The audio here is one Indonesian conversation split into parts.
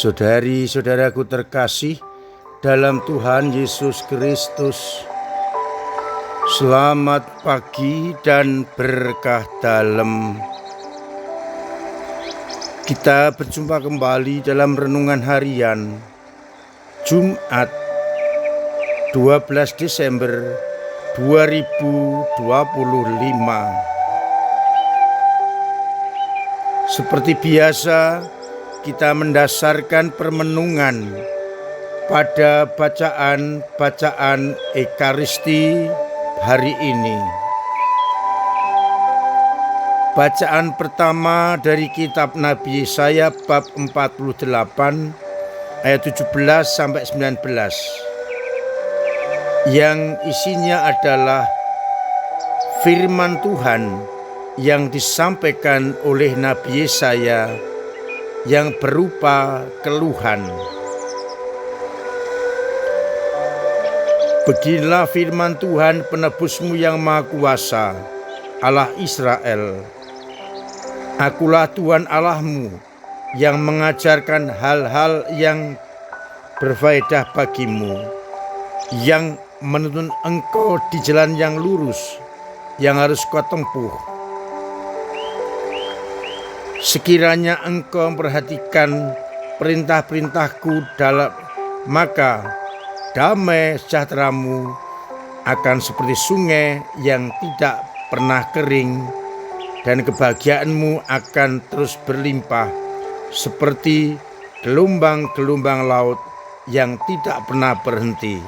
Saudari-saudaraku terkasih dalam Tuhan Yesus Kristus, selamat pagi dan berkah dalam. Kita berjumpa kembali dalam renungan harian Jumat 12 Desember 2025. Seperti biasa, kita mendasarkan permenungan pada bacaan Ekaristi hari ini. Bacaan pertama dari kitab Nabi Yesaya bab 48 ayat 17 sampai 19 yang isinya adalah firman Tuhan yang disampaikan oleh Nabi Yesaya yang berupa keluhan. Beginilah firman Tuhan penebusmu yang Maha Kuasa, Allah Israel. Akulah Tuhan Allahmu yang mengajarkan hal-hal yang berfaedah bagimu, yang menuntun engkau di jalan yang lurus yang harus kau tempuh. Sekiranya engkau memperhatikan perintah-perintahku maka damai sejahteramu akan seperti sungai yang tidak pernah kering, dan kebahagiaanmu akan terus berlimpah seperti gelombang-gelombang laut yang tidak pernah berhenti.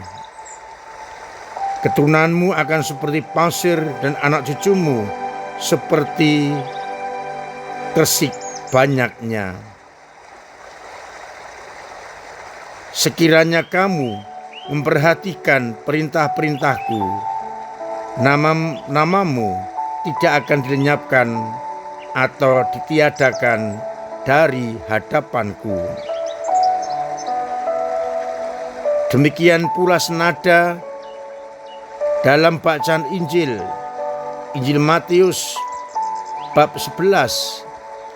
Keturunanmu akan seperti pasir dan anak cucumu seperti kersik banyaknya. Sekiranya kamu memperhatikan perintah-perintahku, namamu tidak akan dilenyapkan atau ditiadakan dari hadapanku. Demikian pula senada dalam bacaan Injil Matius bab 11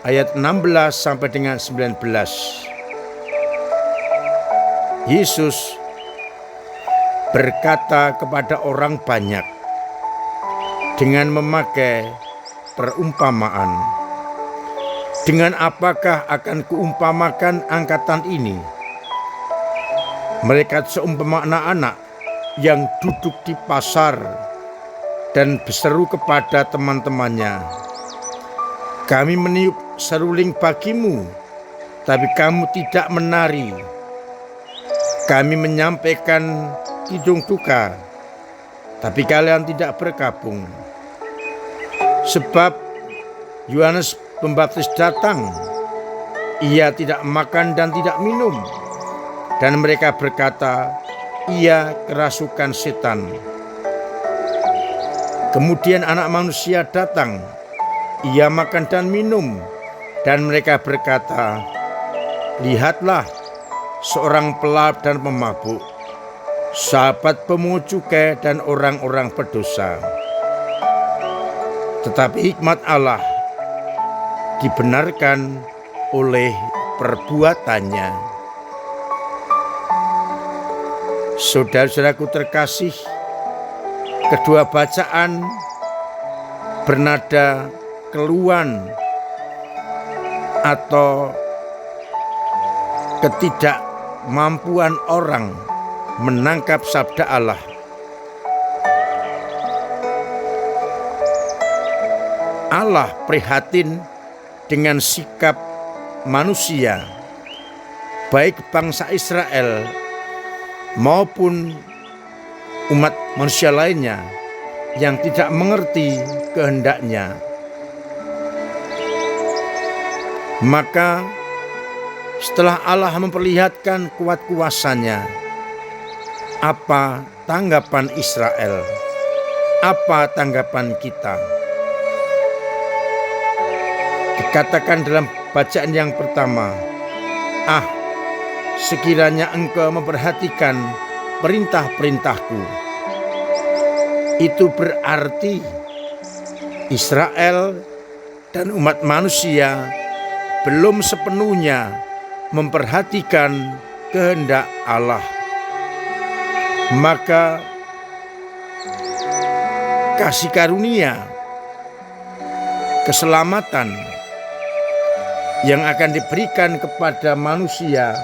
ayat 16 sampai dengan 19. Yesus berkata kepada orang banyak dengan memakai perumpamaan. Dengan apakah akan kuumpamakan angkatan ini? Mereka seumpama anak-anak yang duduk di pasar dan berseru kepada teman-temannya, kami meniup seruling bagimu, tapi kamu tidak menari. Kami menyampaikan kidung duka, tapi kalian tidak bergabung. Sebab Yohanes Pembaptis datang, ia tidak makan dan tidak minum, dan mereka berkata, ia kerasukan setan. Kemudian Anak Manusia datang, ia makan dan minum, dan mereka berkata, lihatlah seorang pelap dan pemabuk, sahabat pemungut cukai dan orang-orang berdosa. Tetapi hikmat Allah dibenarkan oleh perbuatannya. Saudara-saudaraku terkasih, kedua bacaan bernada keluhan atau ketidakmampuan orang menangkap sabda Allah. Allah prihatin dengan sikap manusia, baik bangsa Israel maupun umat manusia lainnya yang tidak mengerti kehendaknya. Maka setelah Allah memperlihatkan kuat kuasanya, apa tanggapan Israel? Apa tanggapan kita? Dikatakan dalam bacaan yang pertama, sekiranya engkau memperhatikan perintah-perintahku. Itu berarti Israel dan umat manusia belum sepenuhnya memperhatikan kehendak Allah, maka kasih karunia, keselamatan yang akan diberikan kepada manusia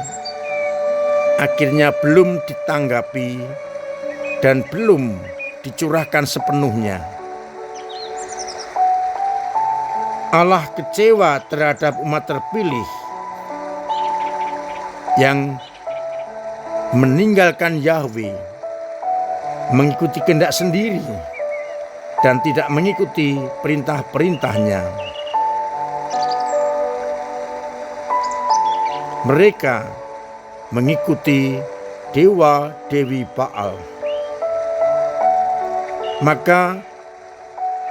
akhirnya belum ditanggapi dan belum dicurahkan sepenuhnya. Allah kecewa terhadap umat terpilih yang meninggalkan Yahweh, mengikuti kehendak sendiri dan tidak mengikuti perintah-perintahnya. Mereka mengikuti dewa-dewi Baal. Maka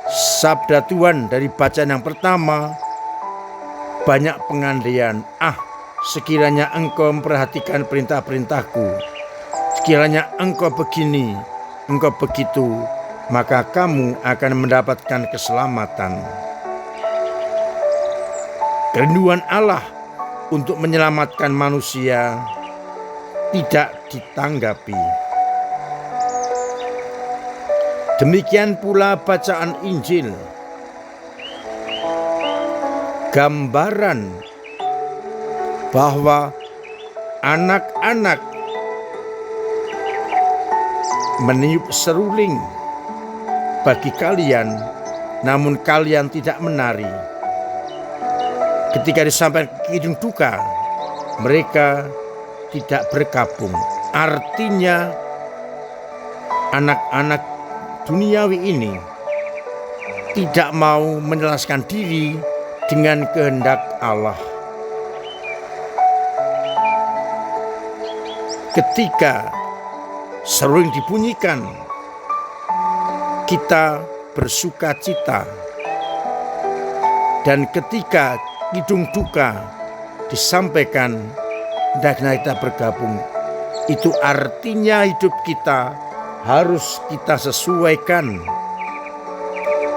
sabda Tuhan dari bacaan yang pertama banyak pengandaian. Sekiranya engkau memperhatikan perintah-perintahku, sekiranya engkau begini, engkau begitu, maka kamu akan mendapatkan keselamatan. Kerinduan Allah untuk menyelamatkan manusia tidak ditanggapi. Demikian pula bacaan Injil, gambaran bahwa anak-anak meniup seruling bagi kalian, namun kalian tidak menari. Ketika disampaikan kidung duka, mereka tidak bergabung. Artinya anak-anak duniawi ini tidak mau menjelaskan diri dengan kehendak Allah. Ketika seruling dibunyikan, kita bersuka cita. Dan ketika kidung duka disampaikan, hendaknya kita bergabung. Itu artinya hidup kita harus kita sesuaikan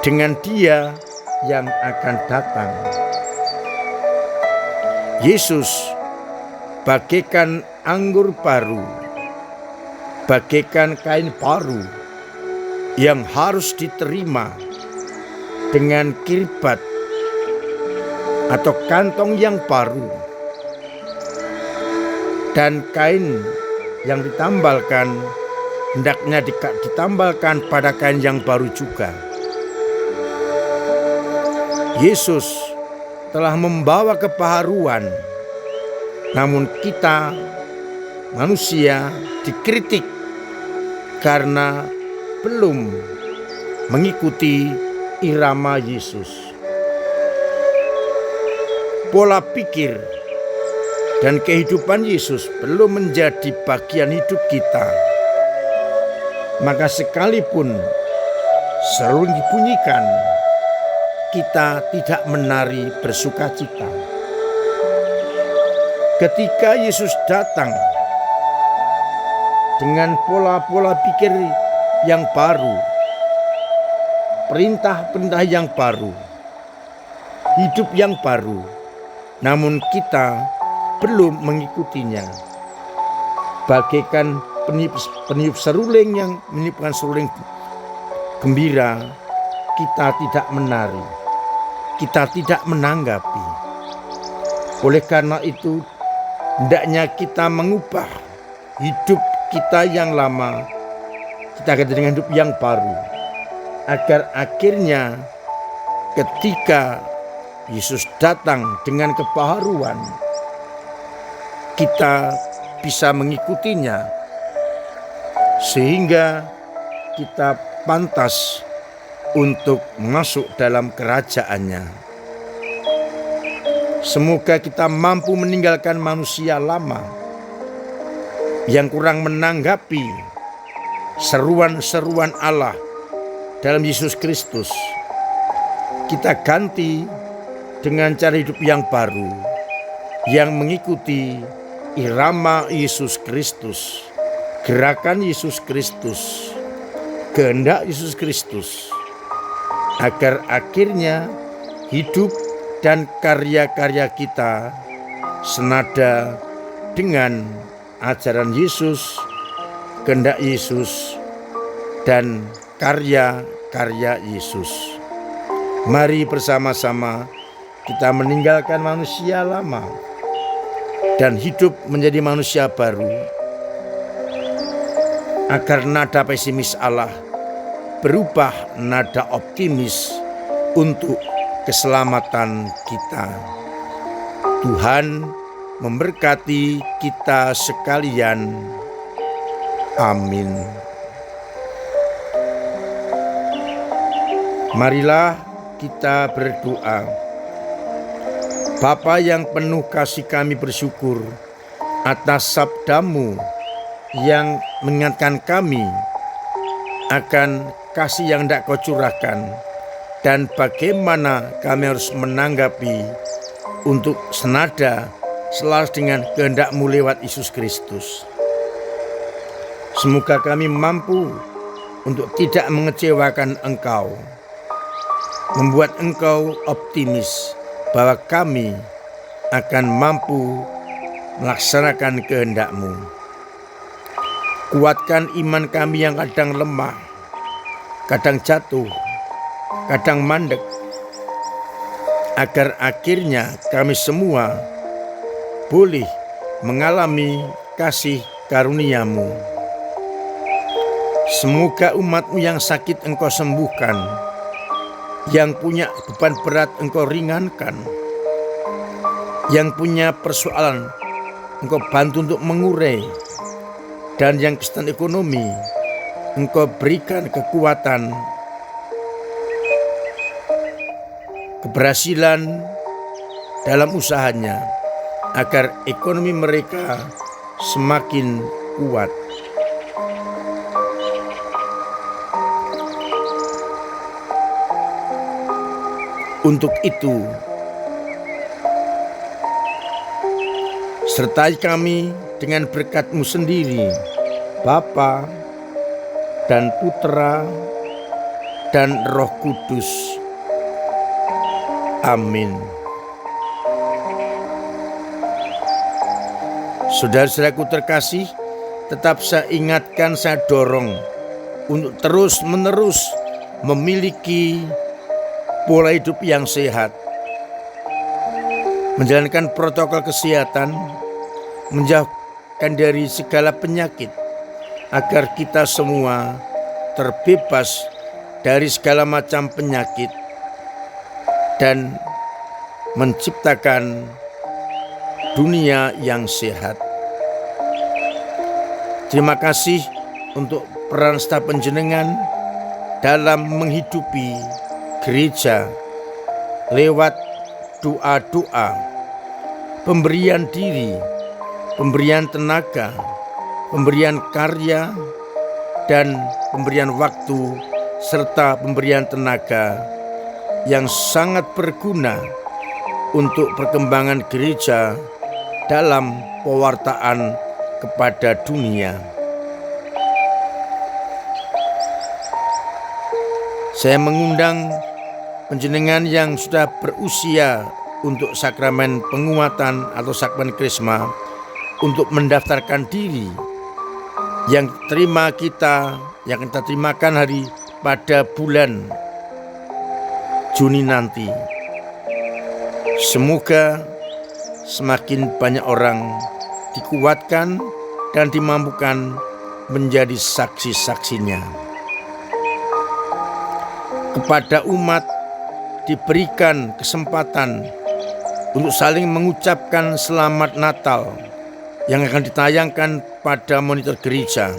dengan Dia yang akan datang. Yesus bagaikan anggur baru, bagaikan kain baru yang harus diterima dengan kirbat atau kantong yang baru, dan kain yang ditambalkan hendaknya ditambalkan pada kain yang baru juga. Yesus telah membawa kebaharuan, namun kita manusia dikritik karena belum mengikuti irama Yesus. Pola pikir dan kehidupan Yesus belum menjadi bagian hidup kita. Maka sekalipun seruling dibunyikan, kita tidak menari bersukacita. Ketika Yesus datang dengan pola-pola pikir yang baru, perintah-perintah yang baru, hidup yang baru, namun kita belum mengikutinya. Bagaikan peniup seruling yang meniupkan seruling gembira, kita tidak menari, kita tidak menanggapi. Oleh karena itu, hendaknya kita mengubah hidup kita yang lama, kita ganti dengan hidup yang baru, agar akhirnya ketika Yesus datang dengan kebaharuan, kita bisa mengikutinya, sehingga kita pantas untuk masuk dalam kerajaannya. Semoga kita mampu meninggalkan manusia lama yang kurang menanggapi seruan-seruan Allah dalam Yesus Kristus. Kita ganti dengan cara hidup yang baru, yang mengikuti irama Yesus Kristus, gerakan Yesus Kristus, kehendak Yesus Kristus, agar akhirnya hidup dan karya-karya kita senada dengan ajaran Yesus, kehendak Yesus, dan karya-karya Yesus. Mari bersama-sama kita meninggalkan manusia lama dan hidup menjadi manusia baru, agar nada pesimis Allah berubah nada optimis untuk keselamatan kita. Tuhan memberkati kita sekalian. Amin. Marilah kita berdoa. Bapa yang penuh kasih, kami bersyukur atas sabda-Mu yang mengingatkan kami akan kasih yang hendak Kau curahkan dan bagaimana kami harus menanggapi untuk senada selaras dengan kehendak-Mu lewat Yesus Kristus. Semoga kami mampu untuk tidak mengecewakan Engkau, membuat Engkau optimis bahwa kami akan mampu melaksanakan kehendak-Mu. Kuatkan iman kami yang kadang lemah, kadang jatuh, kadang mandek, agar akhirnya kami semua boleh mengalami kasih karunia-Mu. Semoga umat-Mu yang sakit Engkau sembuhkan, yang punya beban berat Engkau ringankan, yang punya persoalan Engkau bantu untuk mengurai, dan yang kesulitan ekonomi Engkau berikan kekuatan, keberhasilan dalam usahanya, agar ekonomi mereka semakin kuat. Untuk itu, sertai kami dengan berkat-Mu sendiri, Bapa dan Putra dan Roh Kudus. Amin. Saudara-saudaraku terkasih, tetap saya ingatkan, saya dorong untuk terus-menerus memiliki pola hidup yang sehat, menjalankan protokol kesehatan, menjauhkan dari segala penyakit, agar kita semua terbebas dari segala macam penyakit dan menciptakan dunia yang sehat. Terima kasih untuk peran staf panjenengan dalam menghidupi gereja lewat doa-doa, pemberian diri, pemberian tenaga, pemberian karya, dan pemberian waktu, serta pemberian tenaga yang sangat berguna untuk perkembangan gereja dalam pewartaan kepada dunia. Saya mengundang panjenengan yang sudah berusia untuk sakramen penguatan atau sakramen krisma untuk mendaftarkan diri yang kita terimakan pada bulan Juni nanti. Semoga semakin banyak orang dikuatkan dan dimampukan menjadi saksi-saksinya. Kepada umat diberikan kesempatan untuk saling mengucapkan selamat Natal yang akan ditayangkan pada monitor gereja,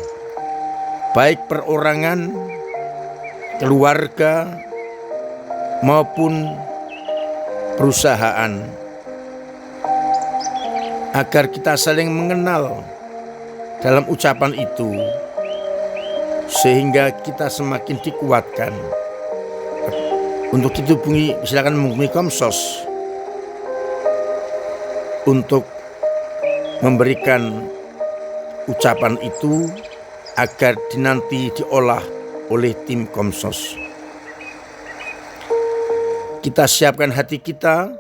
baik perorangan, keluarga, maupun perusahaan, agar kita saling mengenal dalam ucapan itu, sehingga kita semakin dikuatkan. Untuk itu silakan menghubungi Komsos untuk memberikan ucapan itu agar nanti diolah oleh tim Komsos. Kita siapkan hati kita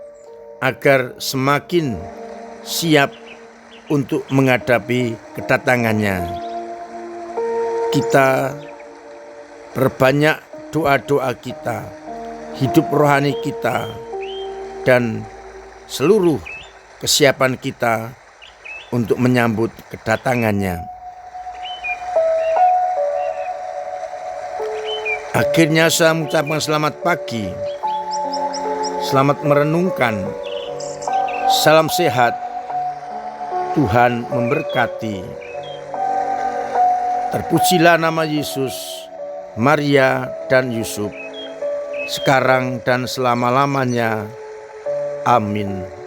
agar semakin siap untuk menghadapi kedatangannya. Kita perbanyak doa-doa kita, hidup rohani kita, dan seluruh kesiapan kita untuk menyambut kedatangannya. Akhirnya saya mengucapkan selamat pagi, selamat merenungkan, salam sehat, Tuhan memberkati. Terpujilah nama Yesus, Maria, dan Yusuf, sekarang dan selama-lamanya. Amin.